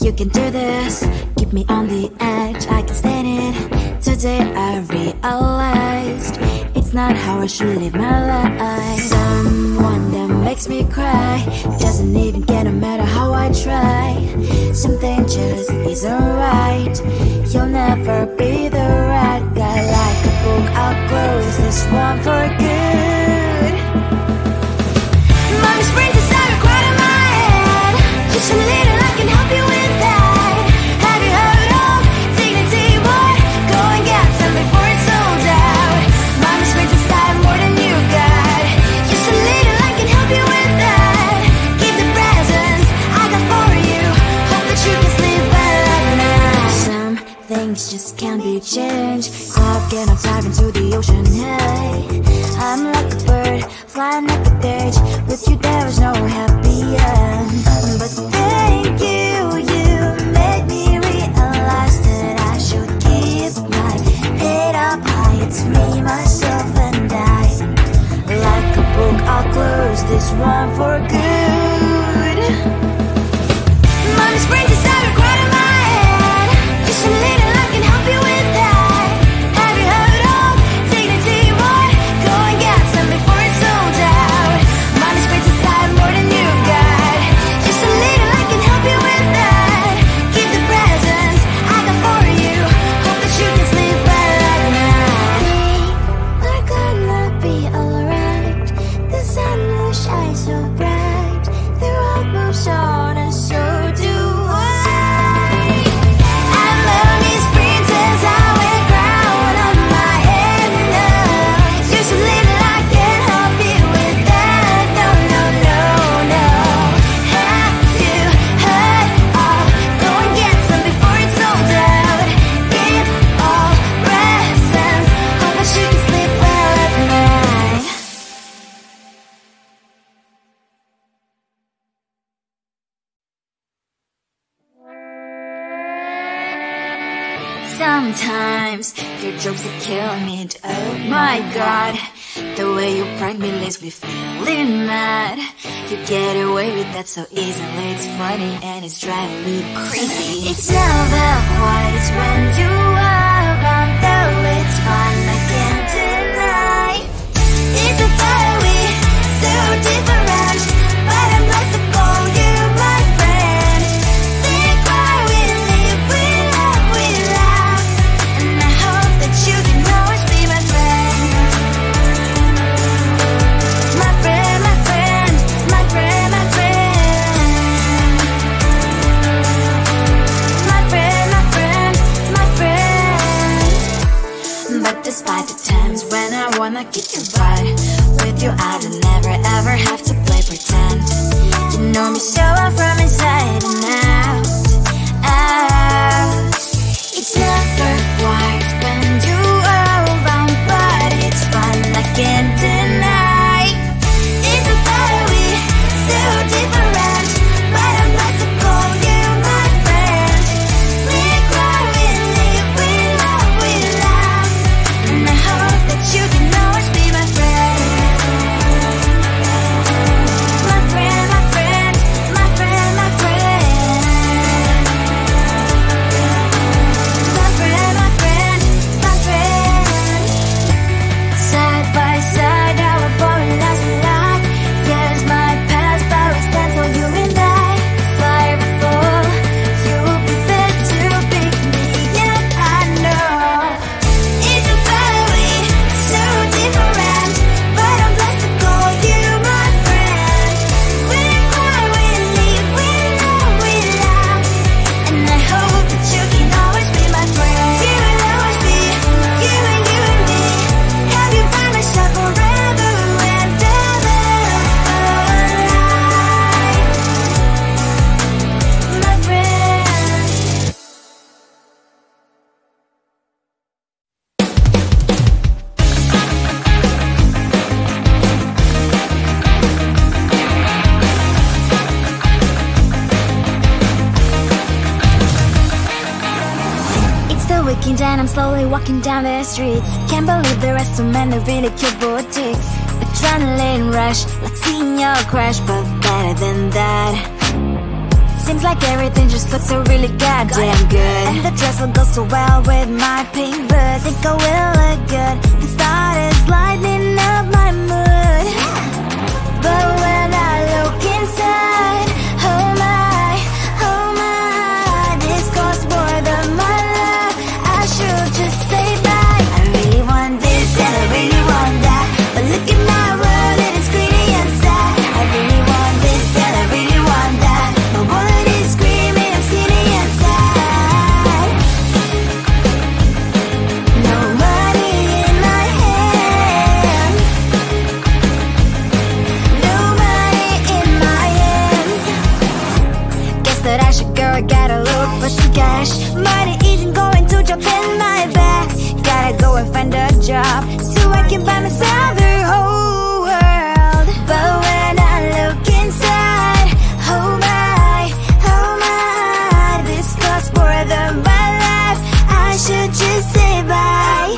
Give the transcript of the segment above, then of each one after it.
you can do this. Keep me on the edge, I can stand it. Today I realized it's not how I should live my life. Someone that makes me cry doesn't even care no matter how I try. Something just isn't right. You'll never be the right guy. Like a book, I'll close this one for good. Mommy's brains inside are quite in my head. Just a little, I can help you with that. Have you heard of dignity, boy? Go and get some before it's sold out. Mommy's brains inside more than you got. Just a little, I can help you with that. Keep the presents I got for you. Hope that you can sleep well at night. Some things just can't be changed. Clock and I'm diving to the ocean, hey. I'm like a bird, flying like a cage. With you there was no happy end. But thank you, you made me realize that I should keep my head up high. It's me, myself and I. Like a book, I'll close this one for good. Mommy's brains inside are quite in my head. Just a little, I can help you with that. Have you heard of dignity, boy? Go and get some before it's sold out. Mommy's brains inside more than you got. Just a little, I can help you with that. Keep the presents I got for you. Hope that you can sleep well at night. We're gonna be alright. The sun will shine so bright. The road moves on and so do I. And mommy's princess, I wear crown on my head now. Just a little, I can help you with that. No, no, no, no. Have you heard of? Go and get some before it's sold out. Give all presents. Hope that you can sleep well at night. Sometimes your jokes are killing me. Oh my god, the way you prank me leaves me feeling mad. You get away with that so easily. It's funny and it's driving me crazy. It's never quite when you are around, though it's fun, I can't deny. It's a fire we so different, but I'm blessed to call you my friend. We cry, we live, we love, we laugh, and I hope that you can always be my friend. My friend, my friend, my friend, my friend. My friend, my friend, my friend. But despite the times when I wanna kick your butt, with you I don't never ever have to play pretend. You know me so well from inside and out, out. It's never quite when you are around, but it's fun, I can't deny. It's a fire we so different, but I'm blessed to call you my friend. We cry, we live, we love, we laugh, and I hope that you can always be my friend. My friend, my friend, my friend, my friend. My friend, my friend, my friend. Side by side, our body lies a lot. Yes, my past, but we stand for you and I. Fly before you will be there to pick me up, I know. It's a fire we so different, but I'm blessed to call you my friend. We cry, we live, we love, we laugh, and I hope that you can always be my friend. You will always be you and you and me. Have you by my side forever and ever alive, my friend. It's the weekend and I'm slowly walking down the streets. Can't believe the rest of men are really cute boutiques. Adrenaline rush, like seeing your crush, but better than that. Seems like everything just looks so really goddamn good. And the dress will go so well with my pink boots. Think I will look good and started lightening up my mood. But when I look inside, oh my, this costs more than my love. I should just say bye. I really want this and I really want that, but look at my world and it's greedy inside. I really want this and I really want that. My wallet is screaming, I'm skinny inside. No money in my hand. No money in my hand. Guess that I should go, gotta look for some cash. Money isn't going to jump in my back. Gotta go and find a job so I can buy myself the whole world. But when I look inside, oh my, this costs more than my life. I should just say bye.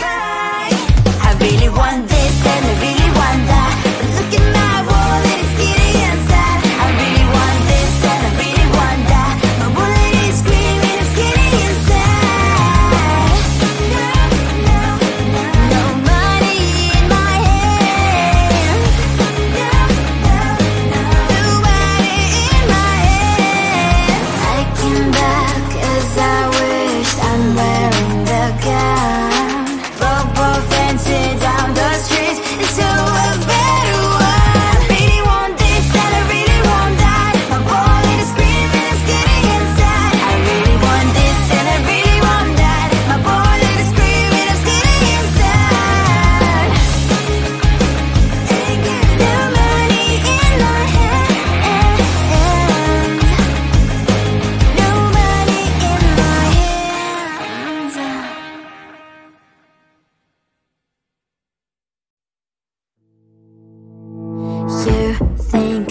I really want this and I really want that, but look at my wallet, it's getting inside. I really want this and I really want that. My wallet is screaming, it's getting inside. No money in my hand. No money in my hand. I came back as I wished. I'm wearing the gown. Bobo fancy down the streets into a better one. I really want this and I really want that. My wallet is screaming, it's getting inside. I really want this and I really want that. My wallet is screaming, it's getting inside. No money in my hand. No money in my hands. You think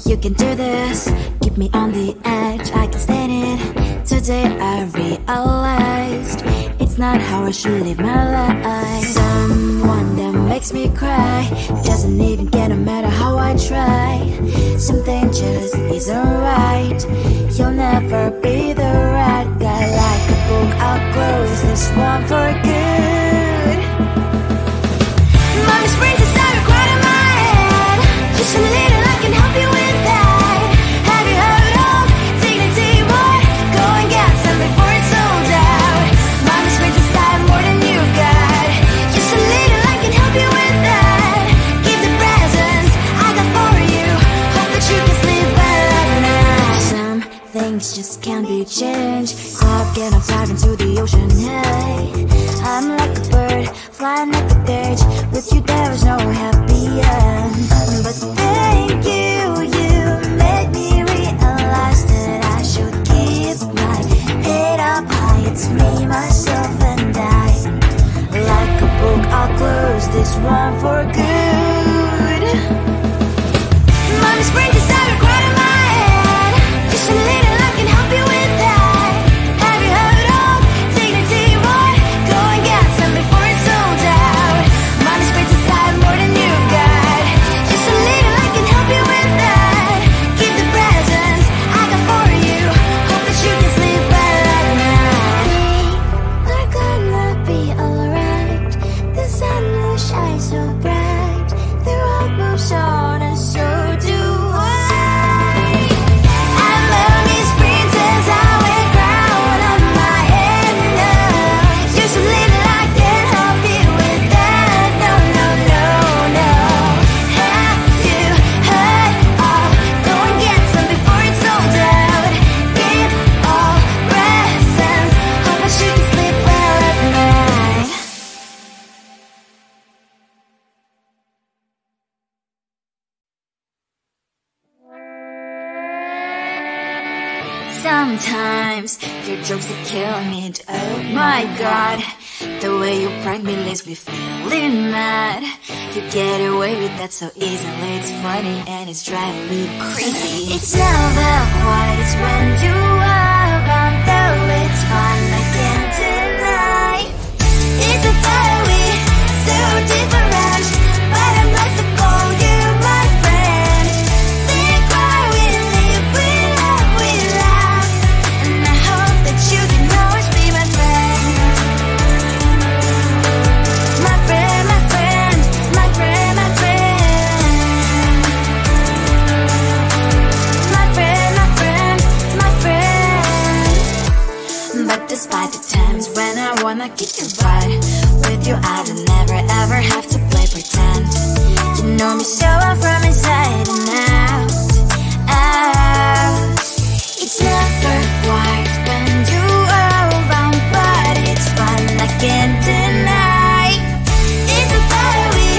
you can do this, keep me on the edge, I can stand it. Today I realized it's not how I should live my life. Someone that makes me cry doesn't even get no matter how I try. Something just isn't right. You'll never be the right guy. Like a book, I'll close this one for good. Mommy springs inside a quite in my head. Just a little, I can help you with that. Have you heard of dignity, boy? Go and get some before it's sold out. Mommy springs inside more than you've got. Just a little, I can help you with that. Give the presents I got for you. Hope that you can sleep well at night. Some things just can't be changed. Stop getting tied into the ocean, hey. I'm like a bird, flying like a bird. With you there is no happy end. But thank you, you made me realize that I should keep my head up high. It's me, myself and I. Like a book, I'll close this one for good. Mommy springs inside a quite in my head. Just a little, I can help you with that. Have you heard of dignity, boy? Go and get some before it's sold out. Mommy springs inside more than you've got. Just a little, I can help you with that. Give the presents I got for you. Hope that you can sleep well at night. We're gonna be alright. The sun will shine so bright. The road moves on and so do I. I'm only sprinters, I wear crown on my head now. Just a little, I can help you with that. No, no, no, no. Have you heard of? Go and get some before it's sold out. Give all presents. Hope that you can sleep well at night. Sometimes your jokes that kill me. Oh my god, the way you prank me leaves me feeling mad. You get away with that so easily. It's funny and it's driving me crazy. It's never quiet, it's when you are around. Though it's fun, I can't deny. It's a fire we so different, but I'm blessed to call you my friend. Think why we live, we love, we laugh. wanna kick your butt. With you I don't never ever have to play pretend. You know me so well from inside and out, out. It's never quite when you are around, but it's fun I can't deny. It's a better we,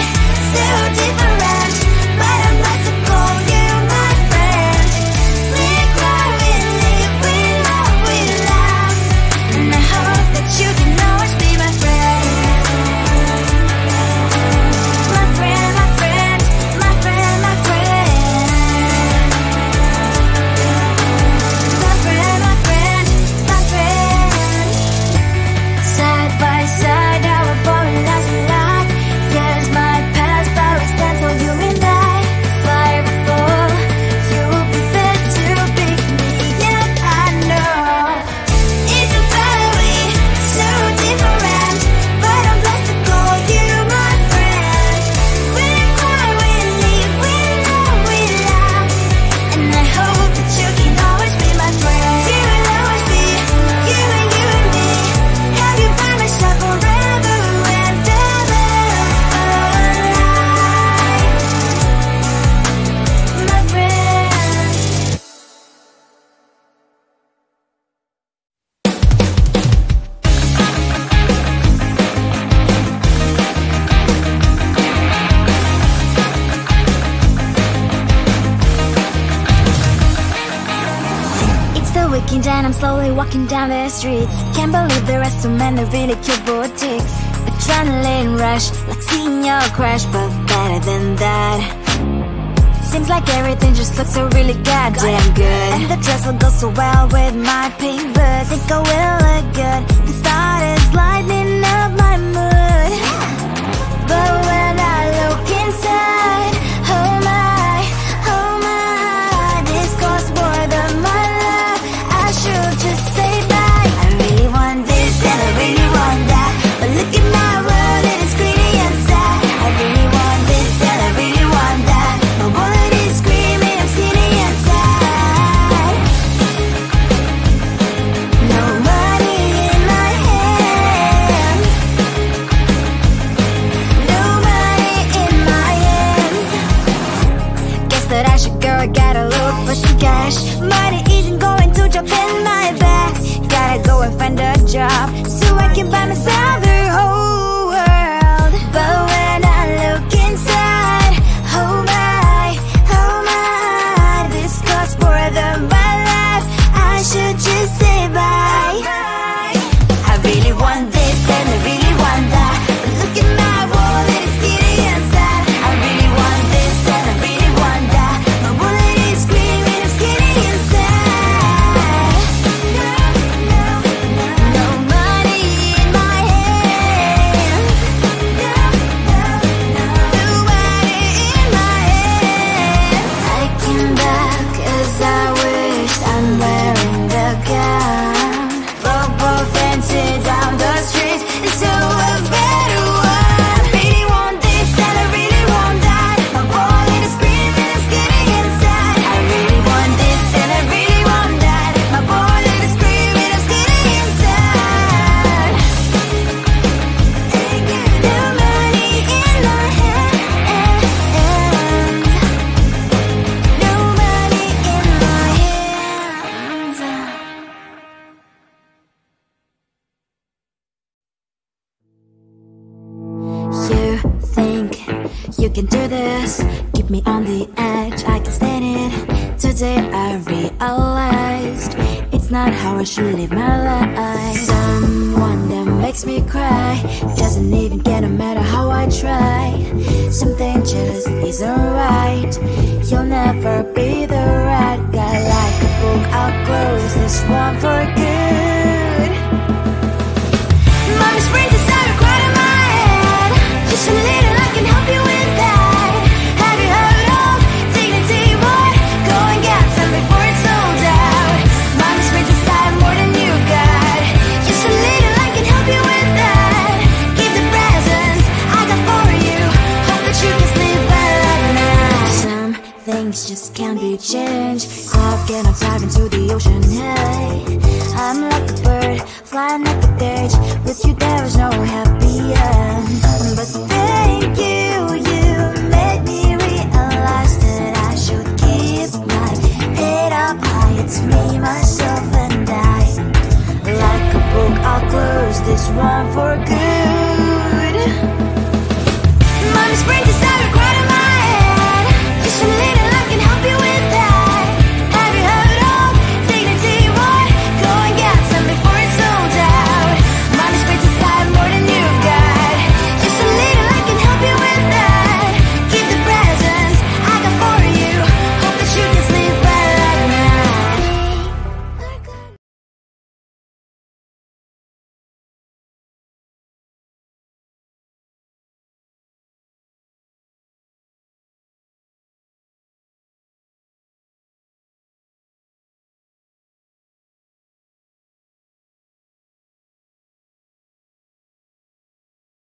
so different, but I'm about to call you my friend. We cry, we live, we love, we laugh, and I hope that you can always be my friend. My friend, my friend, my friend, my friend. My friend, my friend, my friend. Side by side, our body lies a lot. Yes, my past, but we stand for you and I. Fly before you will be there to pick me up, I know. It's a better way, so different, but I'm blessed to call you my friend. We cry, we live, we love, we laugh, and I hope that you can always be my friend. You will always be, you and me. Have you by my side forever and ever, my friend. It's the weekend and I'm slowly walking down the streets. Can't believe there are so many really cute boutiques. Adrenaline rush, like seeing your crush, but better than that. Seems like everything just looks so really goddamn good. And the dress will go so well with my pink boots. Think I will look good. The start is lighting up my mood. But when I look inside, oh my, this costs more than my love. I should just say bye. I really want this and I really want that, but look at my world, it is pretty inside. I really want this and I really want that. My wallet is screaming, I'm skinny inside. No money in my hand, no money in my hand. Guess that I should go, gotta look for some cash. Money isn't going to jump in my bag. Gotta go and find a job so I can buy myself the whole world. But when I look inside, oh my, this costs more than my life. I should just say bye. I really want this and I really want that, but look at my wallet, it's skinny inside. I really want this and I really want that. My wallet is screaming, I'm skinny inside. No money in my hand, no money in my hand. I came back 'cause I wish I'm wearing the gown. Bobo fancy down the streets, it's so a better one. I really want this and I really want that. My wallet is screaming, I'm skinny inside. I really want this and I really want that. My wallet is screaming, I'm skinny inside. No money in my hand, no money in my hands. You think you can do this, keep me on the edge, I can stand it. Today I realized it's not how I should live my life. Someone that makes me cry doesn't even get, no matter how I try. Something just isn't right. You'll never be the right guy. Like a book, I'll close this one for good. Mommy springs inside a quite in my head. Just a little, I can help you with that. Have you heard of dignity, boy? Go and get some before it's sold out. Mommy springs inside more than you got. Just a little, I can help you with that. Give the presents I got for you. Hope that you can sleep well at night. Some things just can't be changed. Clock and I'm diving into the ocean. Hey, I'm like a bird flying like a cage with you down. one for good. Mom springs inside her